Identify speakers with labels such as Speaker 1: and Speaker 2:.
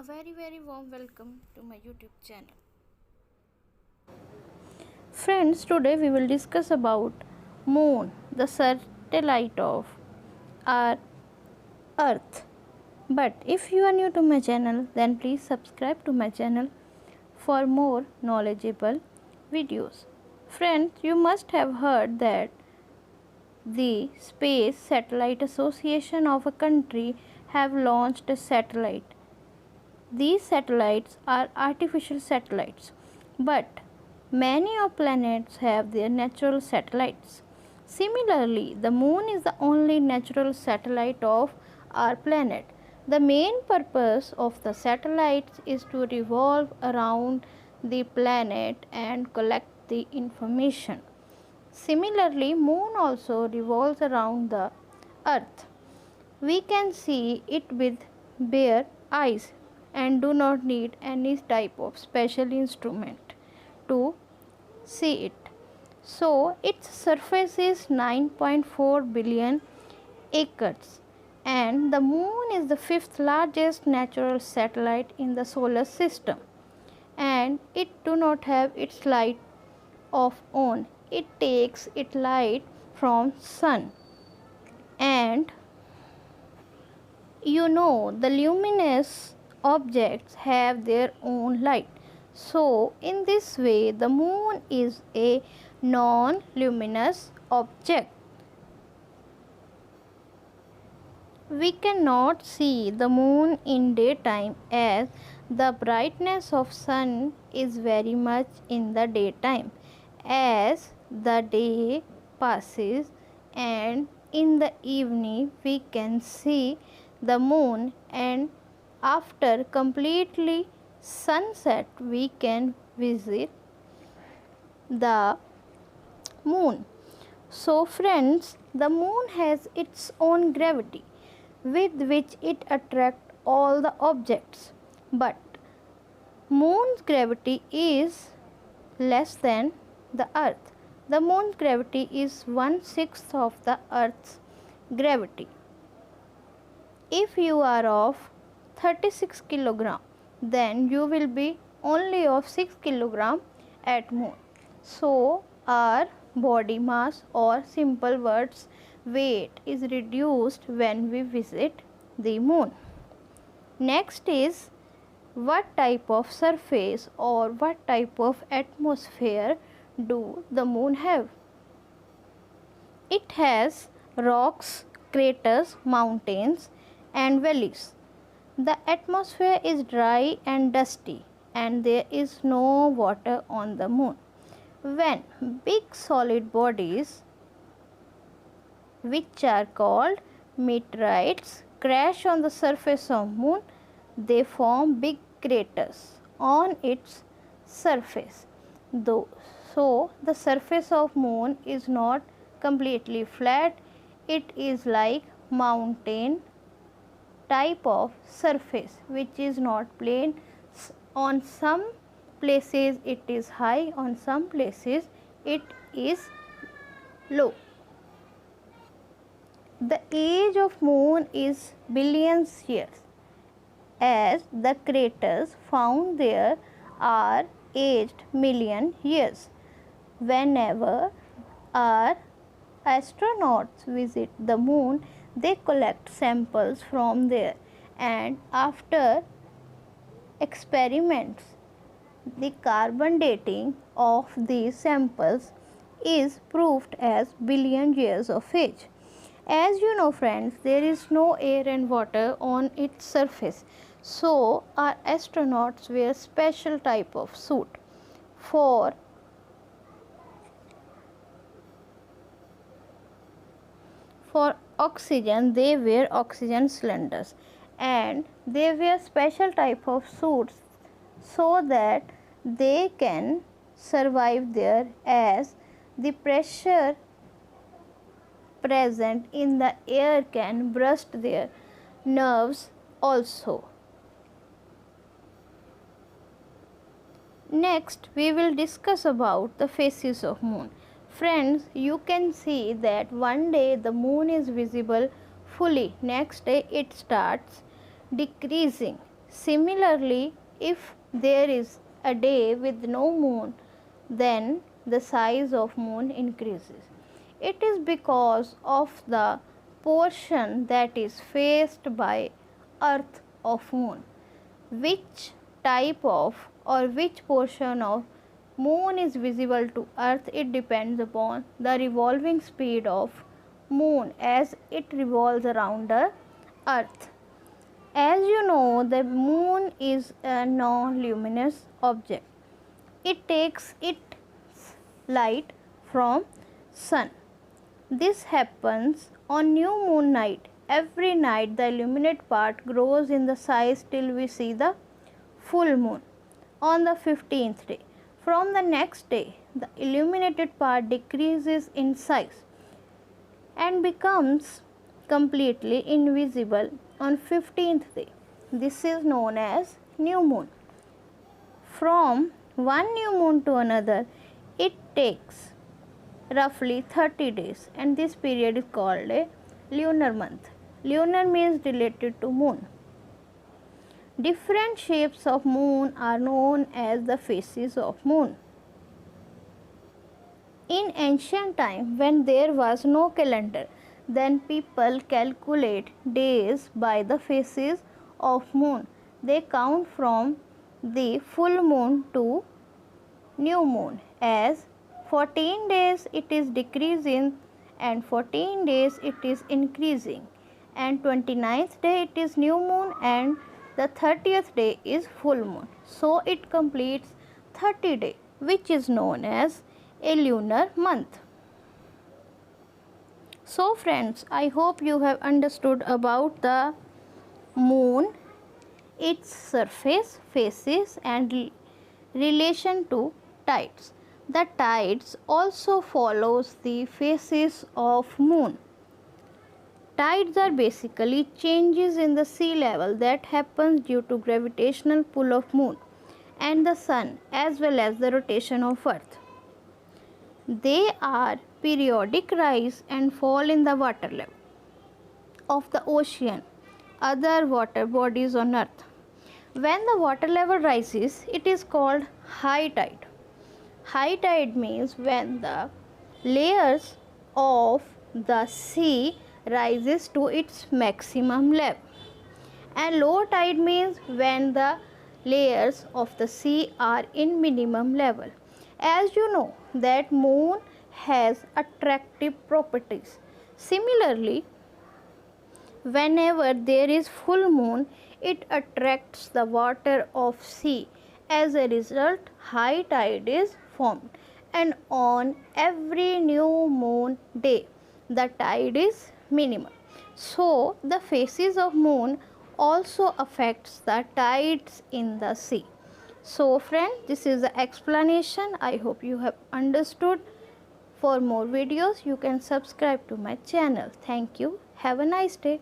Speaker 1: A very warm welcome to my YouTube channel. Friends, today we will discuss about Moon, the satellite of our Earth. But if you are new to my channel, then please subscribe to my channel for more knowledgeable videos. Friends, you must have heard that the Space Satellite Association of a country have launched a satellite. These satellites are artificial satellites, but many of planets have their natural satellites. Similarly, the moon is the only natural satellite of our planet. The main purpose of the satellites is to revolve around the planet and collect the information. Similarly, moon also revolves around the earth. We can see it with bare eyes and do not need any type of special instrument to see it. So, its surface is 9.4 billion acres and the moon is the fifth largest natural satellite in the solar system, and it do not have its light of own. It takes its light from sun, and the luminous objects have their own light. So in this way the moon is a non-luminous object. We cannot see the moon in daytime as the brightness of sun is very much in the daytime. As the day passes and in the evening we can see the moon, and after completely sunset we can visit the moon. So friends, the moon has its own gravity with which it attracts all the objects, but moon's gravity is less than the earth. The moon's gravity is 1/6 of the earth's gravity. If you are of 36 kilogram, then you will be only of 6 kilogram at moon. So our body mass, or simple words, weight is reduced when we visit the moon. Next is, what type of surface or what type of atmosphere do the moon have? It has rocks, craters, mountains and valleys. The atmosphere is dry and dusty and there is no water on the moon. When big solid bodies, which are called meteorites, crash on the surface of moon, they form big craters on its surface. So the surface of moon is not completely flat, it is like mountain type of surface which is not plain. On some places it is high, on some places it is low. The age of moon is billions years, as the craters found there are aged million years. Whenever our astronauts visit the moon, they collect samples from there, and after experiments the carbon dating of these samples is proved as billion years of age. As you know friends, there is no air and water on its surface, so our astronauts wear special type of suit. For oxygen, they wear oxygen cylinders, and they wear special type of suits so that they can survive there, as the pressure present in the air can burst their nerves also. Next, we will discuss about the phases of moon. Friends, you can see that one day the moon is visible fully, next day it starts decreasing. Similarly, if there is a day with no moon, then the size of moon increases. It is because of the portion that is faced by earth of moon. Which type of or which portion of moon is visible to earth, it depends upon the revolving speed of moon as it revolves around the earth. As you know, the moon is a non-luminous object. It takes its light from sun. This happens on new moon night. Every night the illuminated part grows in the size till we see the full moon on the 15th day. From the next day, the illuminated part decreases in size and becomes completely invisible on 15th day. This is known as new moon. From one new moon to another, it takes roughly 30 days, and this period is called a lunar month. Lunar means related to moon. Different shapes of moon are known as the phases of moon. In ancient time, when there was no calendar, then people calculate days by the phases of moon. They count from the full moon to new moon. As 14 days it is decreasing and 14 days it is increasing, and 29th day it is new moon and the 30th day is full moon. So it completes 30 days, which is known as a lunar month. So friends, I hope you have understood about the moon, its surface, phases and relation to tides. The tides also follows the phases of moon. Tides are basically changes in the sea level that happens due to gravitational pull of moon and the sun as well as the rotation of earth. They are periodic rise and fall in the water level of the ocean, other water bodies on earth. When the water level rises, it is called high tide. High tide means when the layers of the sea rises to its maximum level, and low tide means when the layers of the sea are in minimum level. As you know that moon has attractive properties. Similarly, whenever there is full moon, it attracts the water of sea. As a result, high tide is formed, and on every new moon day the tide is minimal. So the phases of moon also affects the tides in the sea. So friend, this is the explanation. I hope you have understood. For more videos you can subscribe to my channel. Thank you. Have a nice day.